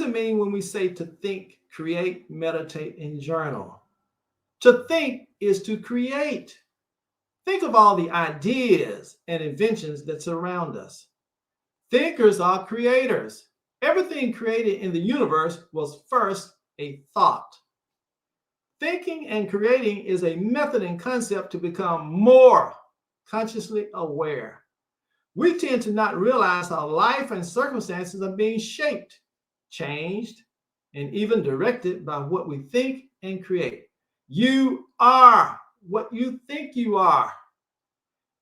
it mean when we say to think, create, meditate, and journal? To think is to create. Think of all the ideas and inventions that surround us. Thinkers are creators. Everything created in the universe was first a thought. Thinking and creating is a method and concept to become more consciously aware. We tend to not realize how life and circumstances are being shaped, changed, and even directed by what we think and create. You are what you think you are.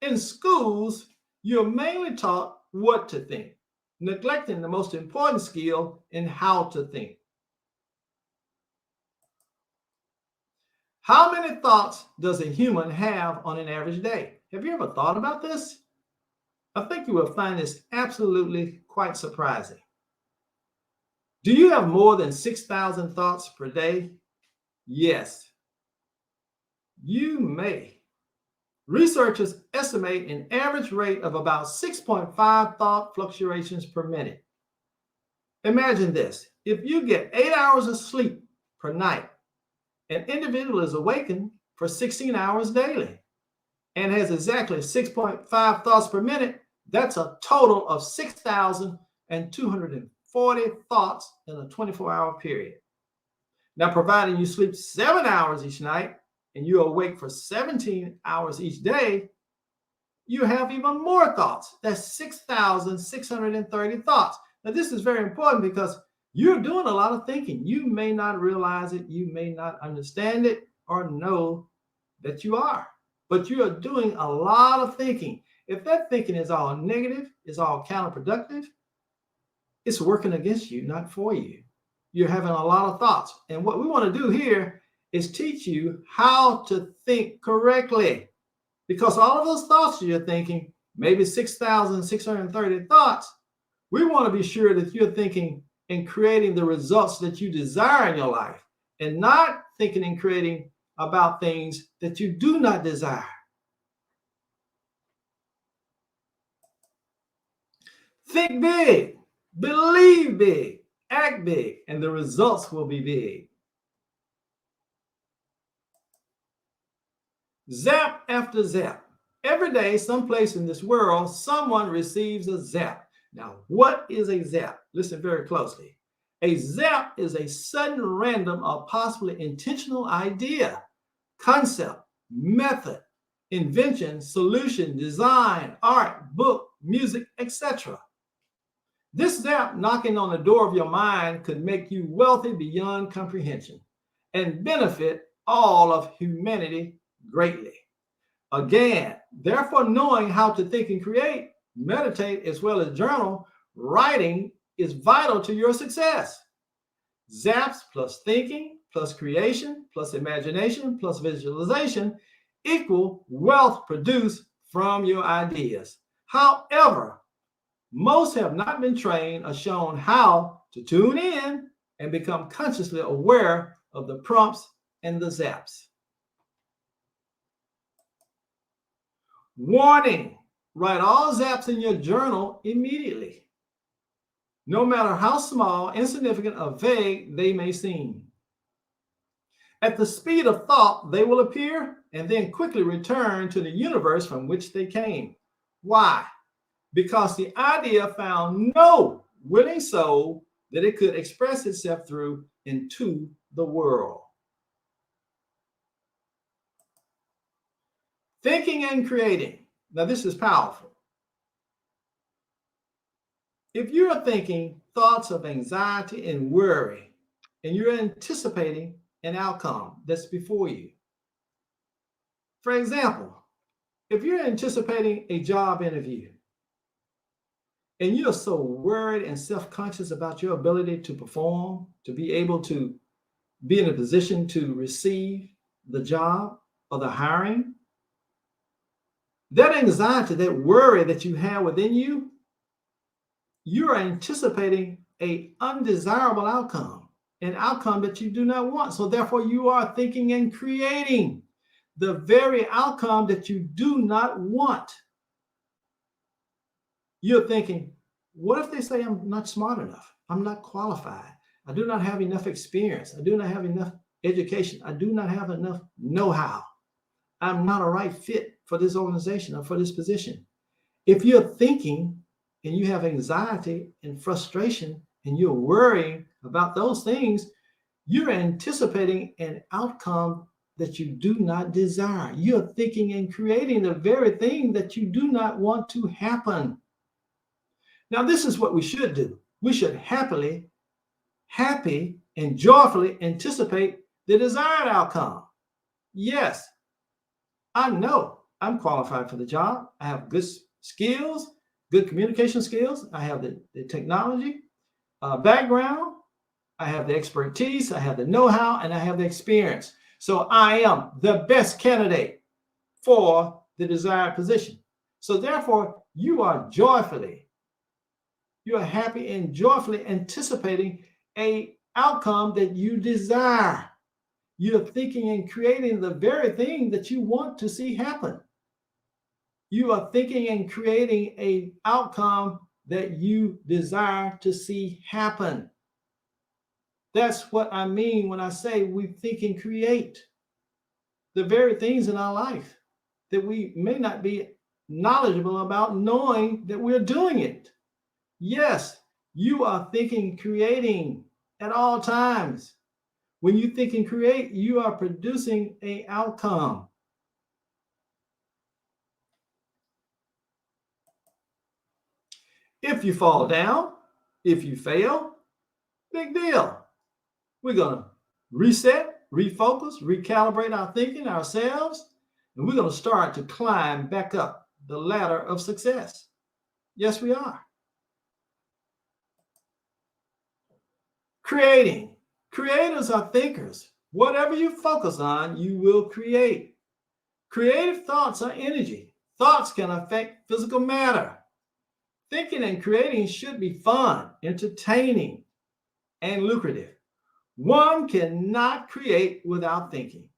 In schools, you're mainly taught what to think, neglecting the most important skill in how to think. How many thoughts does a human have on an average day? Have you ever thought about this? I think you will find this absolutely quite surprising. Do you have more than 6,000 thoughts per day? Yes, you may. Researchers estimate an average rate of about 6.5 thought fluctuations per minute. Imagine this. If you get 8 hours of sleep per night, an individual is awakened for 16 hours daily and has exactly 6.5 thoughts per minute. That's a total of 6,240 thoughts in a 24-hour period. Now, providing you sleep 7 hours each night and you're awake for 17 hours each day, you have even more thoughts. That's 6,630 thoughts. Now, this is very important because you're doing a lot of thinking. You may not realize it, you may not understand it or know that you are, but you are doing a lot of thinking. If that thinking is all negative, is all counterproductive, it's working against you, not for you. You're having a lot of thoughts. And what we want to do here is teach you how to think correctly. Because all of those thoughts you're thinking, maybe 6,630 thoughts, we want to be sure that you're thinking and creating the results that you desire in your life and not thinking and creating about things that you do not desire. Think big, believe big, act big, and the results will be big. Zap after zap. Every day, someplace in this world, someone receives a zap. Now, what is a zap? Listen very closely. A zap is a sudden, random, or possibly intentional idea, concept, method, invention, solution, design, art, book, music, etc. This zap knocking on the door of your mind could make you wealthy beyond comprehension and benefit all of humanity greatly. Again, therefore, knowing how to think and create, meditate, as well as journal, writing is vital to your success. Zaps plus thinking, plus creation, plus imagination, plus visualization equal wealth produced from your ideas. However, most have not been trained or shown how to tune in and become consciously aware of the prompts and the zaps. Warning, write all zaps in your journal immediately, no matter how small, insignificant, or vague they may seem. At the speed of thought, they will appear and then quickly return to the universe from which they came. Why? Because the idea found no willing soul that it could express itself through into the world. Thinking and creating. Now, this is powerful. If you're thinking thoughts of anxiety and worry, and you're anticipating an outcome that's before you. For example, if you're anticipating a job interview, and you're so worried and self-conscious about your ability to perform, to be able to be in a position to receive the job or the hiring, that anxiety, that worry that you have within you, you're anticipating an undesirable outcome, an outcome that you do not want. So therefore, you are thinking and creating the very outcome that you do not want. You're thinking, what if they say I'm not smart enough? I'm not qualified. I do not have enough experience. I do not have enough education. I do not have enough know-how. I'm not a right fit for this organization or for this position. If you're thinking and you have anxiety and frustration and you're worrying about those things, you're anticipating an outcome that you do not desire. You're thinking and creating the very thing that you do not want to happen. Now, this is what we should do. We should happy, and joyfully anticipate the desired outcome. Yes, I know I'm qualified for the job. I have good skills, good communication skills. I have the technology background. I have the expertise. I have the know-how, and I have the experience. So I am the best candidate for the desired position. So therefore, you are happy and joyfully anticipating a outcome that you desire. You're thinking and creating the very thing that you want to see happen. You are thinking and creating an outcome that you desire to see happen. That's what I mean when I say we think and create the very things in our life that we may not be knowledgeable about, knowing that we're doing it. Yes, you are thinking, creating at all times. When you think and create, you are producing an outcome. If you fall down, if you fail, big deal. We're going to reset, refocus, recalibrate our thinking, ourselves, and we're going to start to climb back up the ladder of success. Yes, we are. Creating. Creators are thinkers. Whatever you focus on, you will create. Creative thoughts are energy. Thoughts can affect physical matter. Thinking and creating should be fun, entertaining, and lucrative. One cannot create without thinking,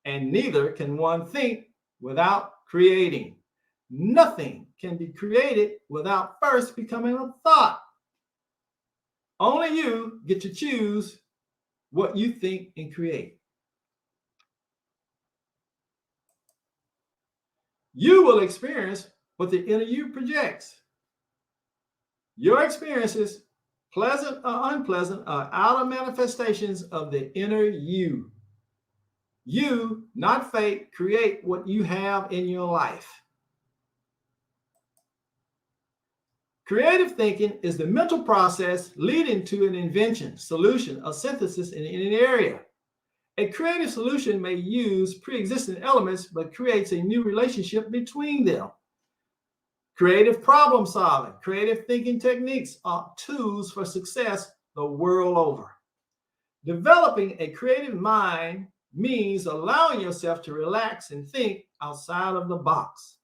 and neither can one think without creating. Nothing can be created without first becoming a thought. Only you get to choose what you think and create. You will experience what the inner you projects. Your experiences, pleasant or unpleasant, are outer manifestations of the inner you. You, not fate, create what you have in your life. Creative thinking is the mental process leading to an invention, solution, or synthesis in an area. A creative solution may use pre-existing elements but creates a new relationship between them. Creative problem solving, creative thinking techniques are tools for success the world over. Developing a creative mind means allowing yourself to relax and think outside of the box.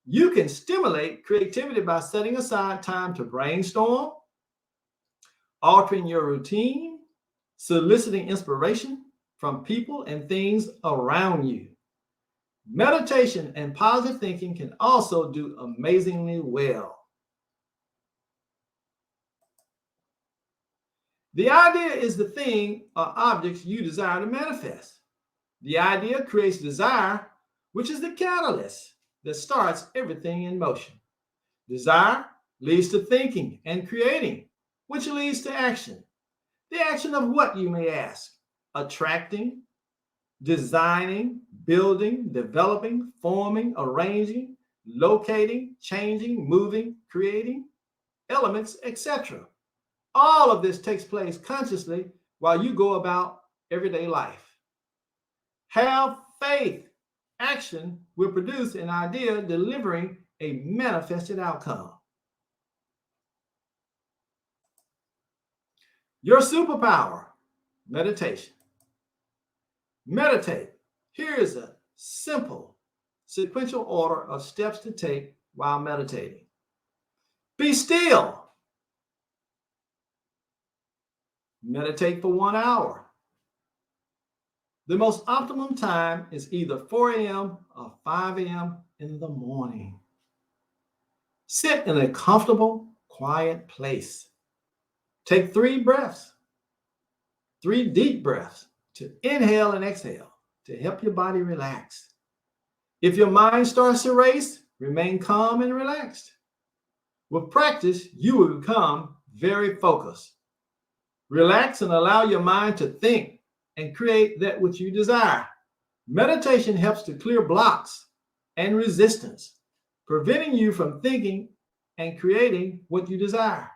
You can stimulate creativity by setting aside time to brainstorm, altering your routine, soliciting inspiration from people and things around you. Meditation and positive thinking can also do amazingly well. The idea is the thing or objects you desire to manifest. The idea creates desire, which is the catalyst that starts everything in motion. Desire leads to thinking and creating, which leads to action. The action of what, you may ask? Attracting, designing, building, developing, forming, arranging, locating, changing, moving, creating, elements, etc. All of this takes place consciously while you go about everyday life. Have faith. Action will produce an idea delivering a manifested outcome. Your superpower, meditation. Meditate. Here is a simple sequential order of steps to take while meditating. Be still. Meditate for 1 hour. The most optimum time is either 4 a.m. or 5 a.m. in the morning. Sit in a comfortable, quiet place. Take 3 breaths 3 deep breaths to inhale and exhale to help your body relax. If your mind starts to race, remain calm and relaxed. With practice, you will become very focused. Relax and allow your mind to think and create that which you desire. Meditation helps to clear blocks and resistance, preventing you from thinking and creating what you desire.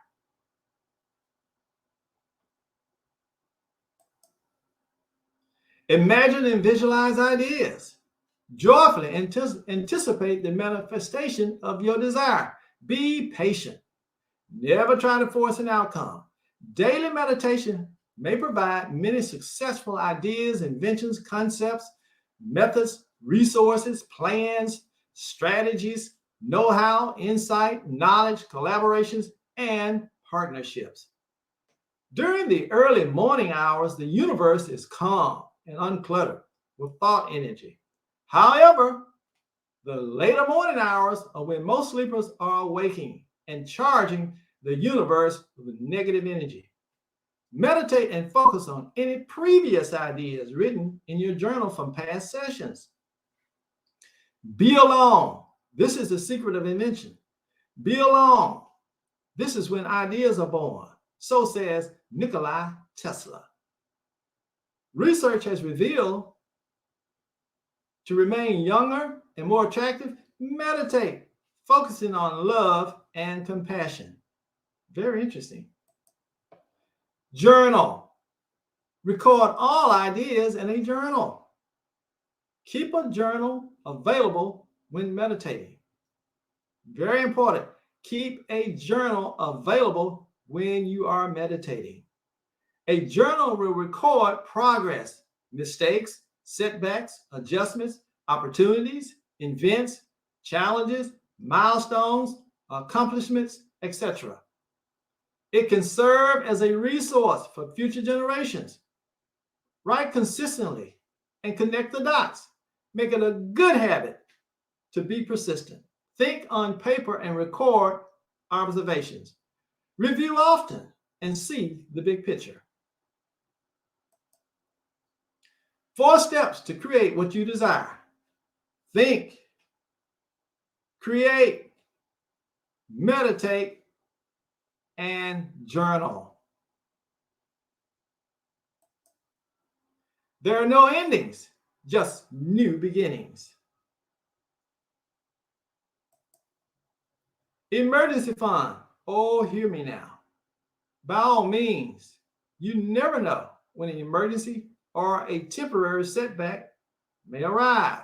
Imagine and visualize ideas. Joyfully anticipate the manifestation of your desire. Be patient. Never try to force an outcome. Daily meditation may provide many successful ideas, inventions, concepts, methods, resources, plans, strategies, know-how, insight, knowledge, collaborations, and partnerships. During the early morning hours, the universe is calm and uncluttered with thought energy. However, the later morning hours are when most sleepers are awaking and charging the universe with negative energy. Meditate and focus on any previous ideas written in your journal from past sessions. Be alone. This is the secret of invention. Be alone. This is when ideas are born. So says Nikola Tesla. Research has revealed to remain younger and more attractive, meditate, focusing on love and compassion. Very interesting. Journal. Record all ideas in a journal. Keep a journal available when meditating. Very important. Keep a journal available when you are meditating. A journal will record progress, mistakes, setbacks, adjustments, opportunities, events, challenges, milestones, accomplishments, etc. It can serve as a resource for future generations. Write consistently and connect the dots. Make it a good habit to be persistent. Think on paper and record observations. Review often and see the big picture. 4 steps to create what you desire. Think, create, meditate, and journal. There are no endings, just new beginnings. Emergency fund. Oh, hear me now. By all means, you never know when an emergency or a temporary setback may arrive.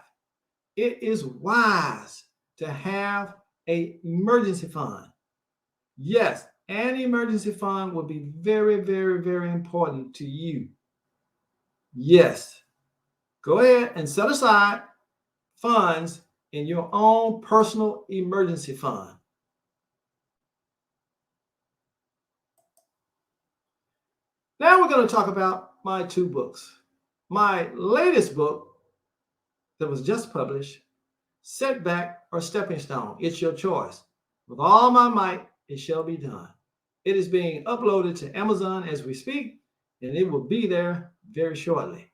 It is wise to have an emergency fund. Yes, an emergency fund will be very, very, very important to you. Yes, go ahead and set aside funds in your own personal emergency fund. Now we're going to talk about my 2 books. My latest book that was just published, Setback or Stepping Stone, It's Your Choice. With all my might, it shall be done. It is being uploaded to Amazon as we speak, and it will be there very shortly.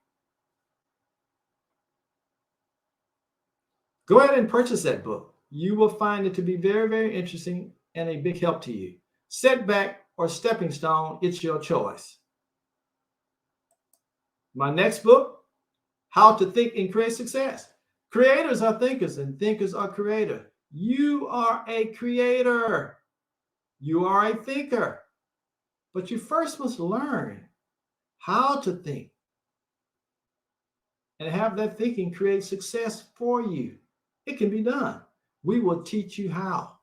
Go ahead and purchase that book. You will find it to be very, very interesting and a big help to you. Setback or Stepping Stone, It's Your Choice. My next book, How to Think and Create Success. Creators are thinkers and thinkers are creators. You are a creator. You are a thinker. But you first must learn how to think and have that thinking create success for you. It can be done. We will teach you how.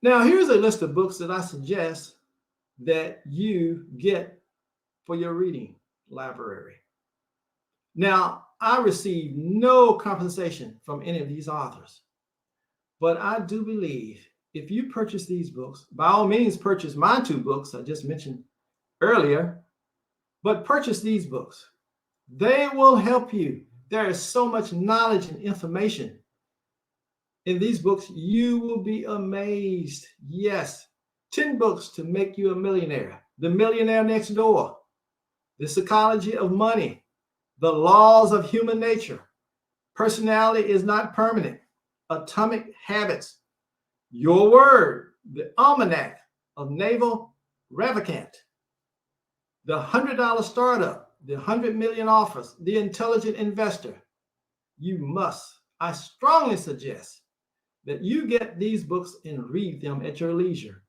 Now, here's a list of books that I suggest that you get for your reading library. Now, I receive no compensation from any of these authors, but I do believe if you purchase these books, by all means, purchase my 2 books I just mentioned earlier, but purchase these books. They will help you. There is so much knowledge and information In these books, you will be amazed. Yes, 10 books to make you a millionaire. The Millionaire Next Door, The Psychology of Money, The Laws of Human Nature, Personality is Not Permanent, Atomic Habits, Your Word, The Almanac of Naval Ravikant, The $100 Startup, The 100 Million Offers, The Intelligent Investor. I strongly suggest that you get these books and read them at your leisure.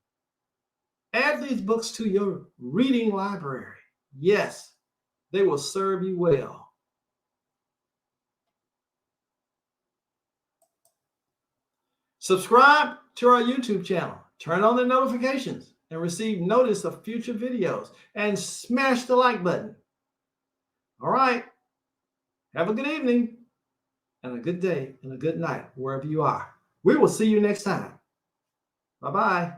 Add these books to your reading library. Yes, they will serve you well. Subscribe to our YouTube channel. Turn on the notifications and receive notice of future videos. And smash the like button. All right. Have a good evening and a good day and a good night wherever you are. We will see you next time. Bye-bye.